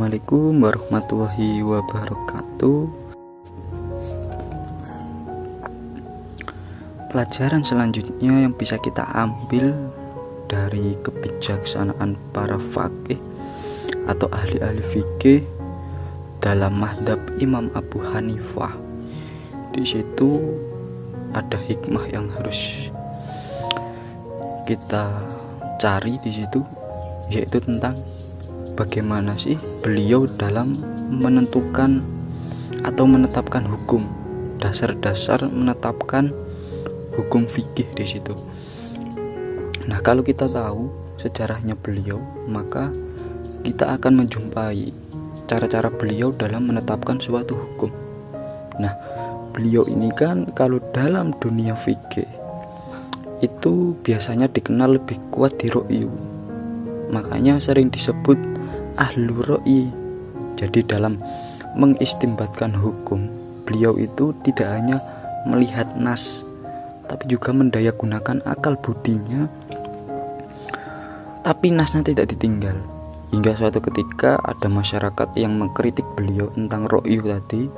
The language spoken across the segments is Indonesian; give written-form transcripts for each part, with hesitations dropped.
Assalamualaikum warahmatullahi wabarakatuh. Pelajaran selanjutnya yang bisa kita ambil dari kebijaksanaan para faqih atau ahli-ahli fikih dalam mazhab Imam Abu Hanifah. Di situ ada hikmah yang harus kita cari di situ, yaitu tentang bagaimana sih beliau dalam menentukan atau menetapkan hukum, dasar-dasar menetapkan hukum fikih di situ. Nah, kalau kita tahu sejarahnya beliau, maka kita akan menjumpai cara-cara beliau dalam menetapkan suatu hukum. Nah, beliau ini kan kalau dalam dunia fikih itu biasanya dikenal lebih kuat di ro'yu, makanya sering disebut ahlu ro'i. Jadi dalam mengistimbatkan hukum, beliau itu tidak hanya melihat nas, tapi juga mendayagunakan akal budinya, tapi nasnya tidak ditinggal. Hingga suatu ketika ada masyarakat yang mengkritik beliau tentang ro'yu tadi,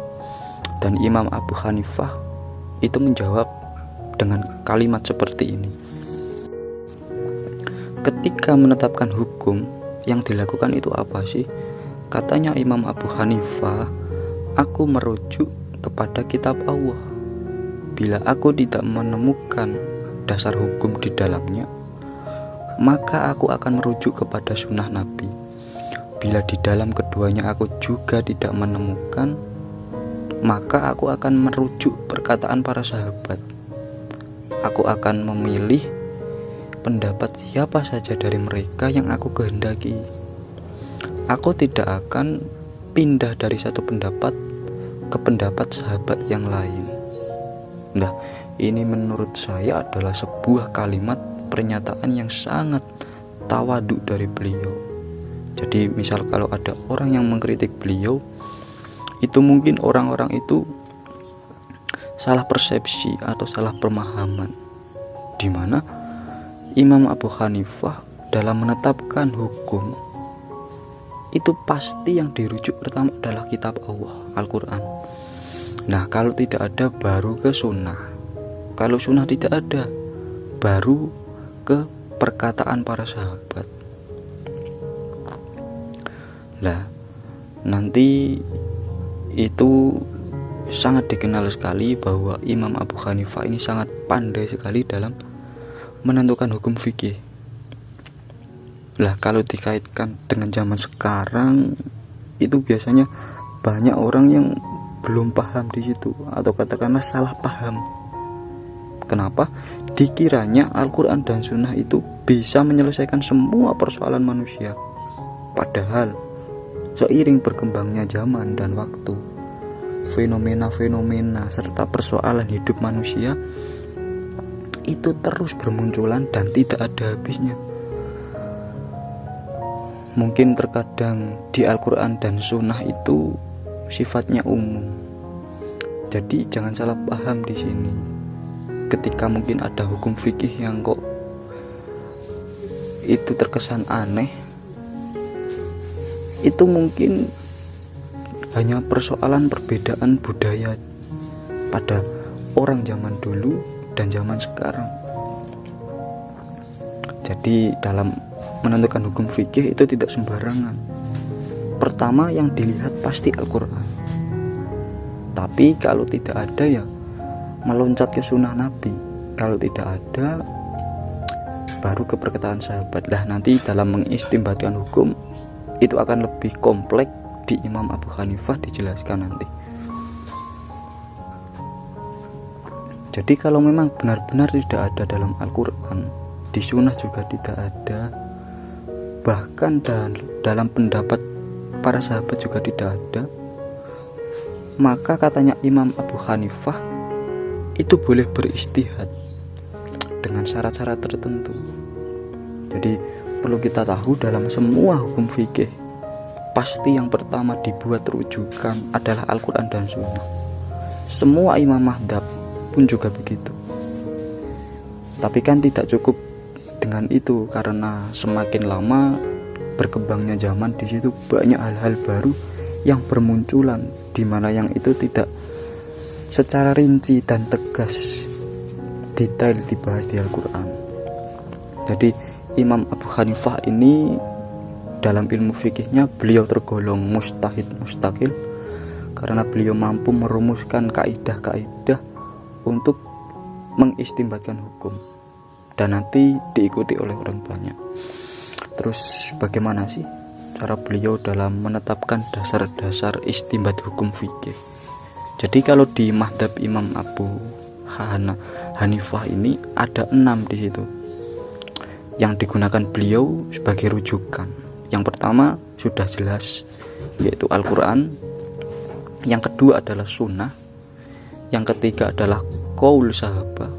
dan Imam Abu Hanifah itu menjawab dengan kalimat seperti ini: ketika menetapkan hukum, yang dilakukan itu apa sih? Katanya Imam Abu Hanifah, aku merujuk kepada kitab Allah. Bila aku tidak menemukan dasar hukum di dalamnya, maka aku akan merujuk kepada sunnah Nabi. Bila di dalam keduanya aku juga tidak menemukan, maka aku akan merujuk perkataan para sahabat. Aku akan memilih pendapat siapa saja dari mereka yang aku kehendaki. Aku tidak akan pindah dari satu pendapat ke pendapat sahabat yang lain. Nah, ini menurut saya adalah sebuah kalimat pernyataan yang sangat tawadhu dari beliau. Jadi misal kalau ada orang yang mengkritik beliau, itu mungkin orang-orang itu salah persepsi atau salah pemahaman, di mana Imam Abu Hanifah dalam menetapkan hukum itu pasti yang dirujuk pertama adalah kitab Allah, Al-Quran. Nah, kalau tidak ada baru ke sunnah. Kalau sunnah tidak ada, baru ke perkataan para sahabat. Nah, nanti itu sangat dikenal sekali bahwa Imam Abu Hanifah ini sangat pandai sekali dalam menentukan hukum fikih. Lah, kalau dikaitkan dengan zaman sekarang, itu biasanya banyak orang yang belum paham di situ, atau katakanlah salah paham. Kenapa? Dikiranya Al-Quran dan Sunnah itu bisa menyelesaikan semua persoalan manusia. Padahal seiring berkembangnya zaman dan waktu, fenomena-fenomena serta persoalan hidup manusia itu terus bermunculan dan tidak ada habisnya. Mungkin terkadang di Al-Quran dan Sunnah itu sifatnya umum. Jadi jangan salah paham di sini. Ketika mungkin ada hukum fikih yang kok itu terkesan aneh, itu mungkin hanya persoalan perbedaan budaya pada orang zaman dulu dan zaman sekarang. Jadi dalam menentukan hukum fikih itu tidak sembarangan. Pertama yang dilihat pasti Al-Quran, tapi kalau tidak ada ya meloncat ke sunnah Nabi. Kalau tidak ada, baru ke perkataan sahabat. Lah, nanti dalam mengistimbatkan hukum itu akan lebih kompleks. Di Imam Abu Hanifah dijelaskan nanti. Jadi kalau memang benar-benar tidak ada dalam Al-Quran, di Sunnah juga tidak ada, bahkan dalam pendapat para sahabat juga tidak ada, maka katanya Imam Abu Hanifah itu boleh beristihad dengan syarat-syarat tertentu. Jadi perlu kita tahu, dalam semua hukum fikih pasti yang pertama dibuat rujukan adalah Al-Quran dan Sunnah. Semua imam mazhab pun juga begitu. Tapi kan tidak cukup dengan itu, karena semakin lama berkembangnya zaman, di situ banyak hal-hal baru yang bermunculan, di mana yang itu tidak secara rinci dan tegas detail dibahas di Al-Quran. Jadi Imam Abu Hanifah ini dalam ilmu fikihnya beliau tergolong mujtahid mustaqil, karena beliau mampu merumuskan kaidah-kaidah untuk mengistinbatkan hukum dan nanti diikuti oleh orang banyak. Terus bagaimana sih cara beliau dalam menetapkan dasar-dasar istinbat hukum fikih? Jadi kalau di mazhab Imam Abu Hanifah ini ada 6 di situ yang digunakan beliau sebagai rujukan. Yang pertama sudah jelas, yaitu Al-Quran. Yang kedua adalah sunnah. Yang ketiga adalah qaul sahabah.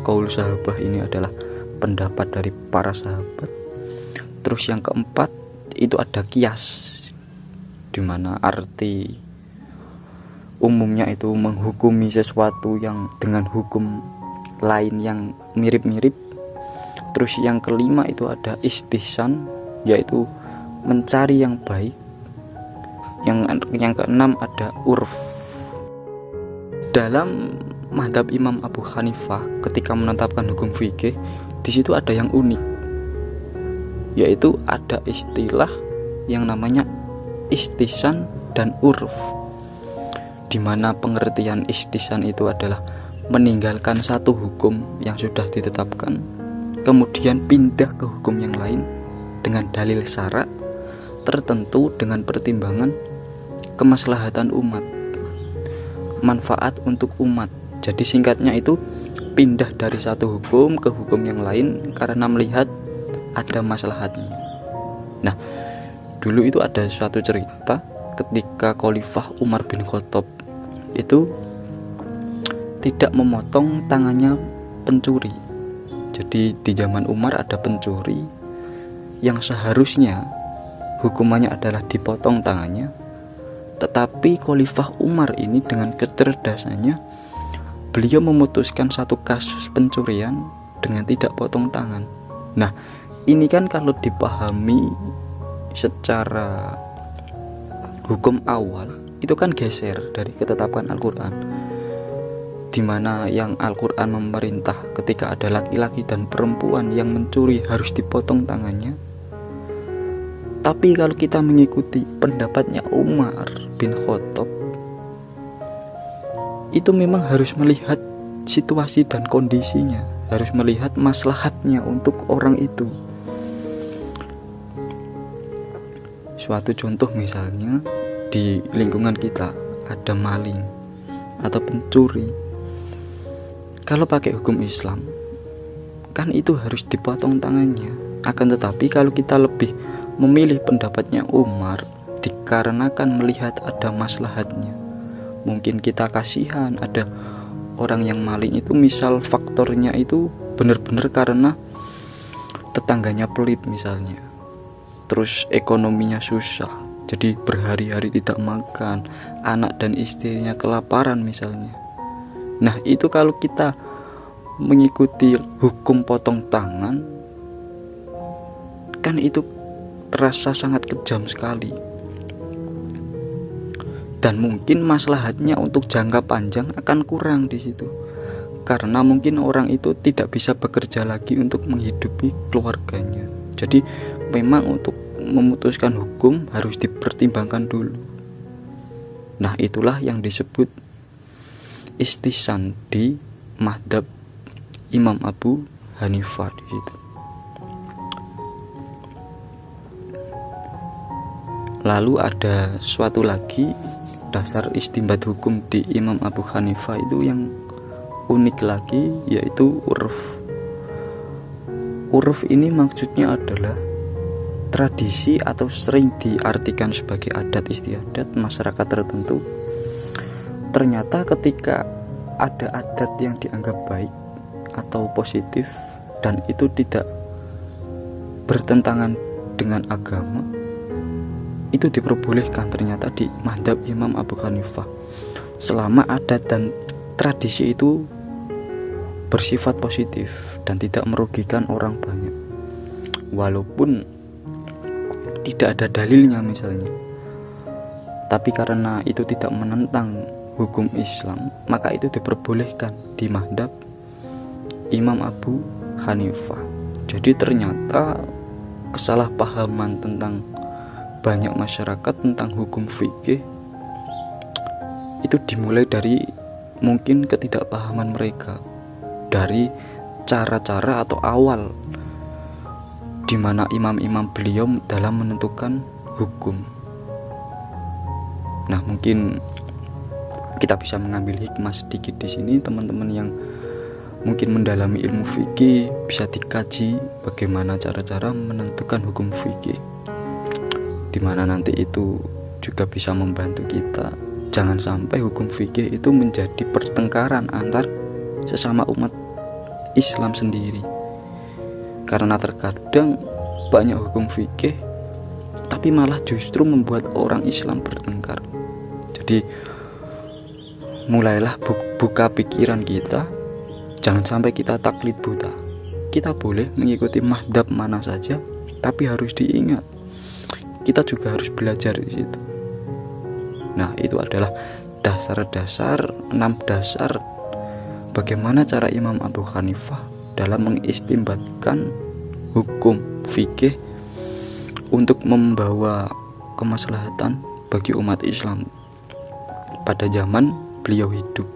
Qaul sahabah ini adalah pendapat dari para sahabat. Terus yang keempat itu ada kias, dimana arti umumnya itu menghukumi sesuatu yang dengan hukum lain yang mirip-mirip. Terus yang kelima itu ada istihsan, yaitu mencari yang baik. Yang keenam ada urf. Dalam mazhab Imam Abu Hanifah ketika menetapkan hukum fikih, di situ ada yang unik, yaitu ada istilah yang namanya istihsan dan urf, di mana pengertian istihsan itu adalah meninggalkan satu hukum yang sudah ditetapkan, kemudian pindah ke hukum yang lain dengan dalil syarak tertentu dengan pertimbangan kemaslahatan umat, manfaat untuk umat. Jadi singkatnya itu pindah dari satu hukum ke hukum yang lain karena melihat ada maslahatnya. Nah, dulu itu ada suatu cerita ketika Khalifah Umar bin Khattab itu tidak memotong tangannya pencuri. Jadi di zaman Umar ada pencuri yang seharusnya hukumannya adalah dipotong tangannya, tetapi Khalifah Umar ini dengan kecerdasannya beliau memutuskan satu kasus pencurian dengan tidak potong tangan. Nah, ini kan kalau dipahami secara hukum awal itu kan geser dari ketetapan Al-Quran, dimana yang Al-Quran memerintah ketika ada laki-laki dan perempuan yang mencuri harus dipotong tangannya. Tapi kalau kita mengikuti pendapatnya Umar bin Khattab, itu memang harus melihat situasi dan kondisinya, harus melihat maslahatnya untuk orang itu. Suatu contoh misalnya di lingkungan kita ada maling atau pencuri, kalau pakai hukum Islam kan itu harus dipotong tangannya. Akan tetapi kalau kita lebih memilih pendapatnya Umar dikarenakan melihat ada maslahatnya, mungkin kita kasihan ada orang yang maling itu, misal faktornya itu benar-benar karena tetangganya pelit misalnya, terus ekonominya susah, jadi berhari-hari tidak makan, anak dan istrinya kelaparan misalnya. Nah, itu kalau kita mengikuti hukum potong tangan, kan itu terasa sangat kejam sekali, dan mungkin maslahatnya untuk jangka panjang akan kurang di situ, karena mungkin orang itu tidak bisa bekerja lagi untuk menghidupi keluarganya. Jadi memang untuk memutuskan hukum harus dipertimbangkan dulu. Nah, itulah yang disebut istihsan di mazhab Imam Abu Hanifah di situ. Lalu ada suatu lagi dasar istinbat hukum di Imam Abu Hanifah itu yang unik lagi, yaitu urf. Urf ini maksudnya adalah tradisi atau sering diartikan sebagai adat istiadat masyarakat tertentu. Ternyata ketika ada adat yang dianggap baik atau positif dan itu tidak bertentangan dengan agama, itu diperbolehkan ternyata di mazhab Imam Abu Hanifah, selama adat dan tradisi itu bersifat positif dan tidak merugikan orang banyak. Walaupun tidak ada dalilnya misalnya, tapi karena itu tidak menentang hukum Islam, maka itu diperbolehkan di mazhab Imam Abu Hanifah. Jadi ternyata kesalahpahaman tentang banyak masyarakat tentang hukum fikih itu dimulai dari mungkin ketidakpahaman mereka, dari cara-cara atau awal di mana imam-imam beliau dalam menentukan hukum. Nah, mungkin kita bisa mengambil hikmah sedikit di sini, teman-teman yang mungkin mendalami ilmu fikih bisa dikaji bagaimana cara-cara menentukan hukum fikih, di mana nanti itu juga bisa membantu kita jangan sampai hukum fikih itu menjadi pertengkaran antar sesama umat Islam sendiri. Karena terkadang banyak hukum fikih tapi malah justru membuat orang Islam bertengkar. Jadi mulailah buka pikiran kita, jangan sampai kita taklid buta. Kita boleh mengikuti mazhab mana saja, tapi harus diingat kita juga harus belajar di situ. Nah, itu adalah dasar-dasar, 6 dasar bagaimana cara Imam Abu Hanifah dalam mengistinbatkan hukum fikih untuk membawa kemaslahatan bagi umat Islam pada zaman beliau hidup.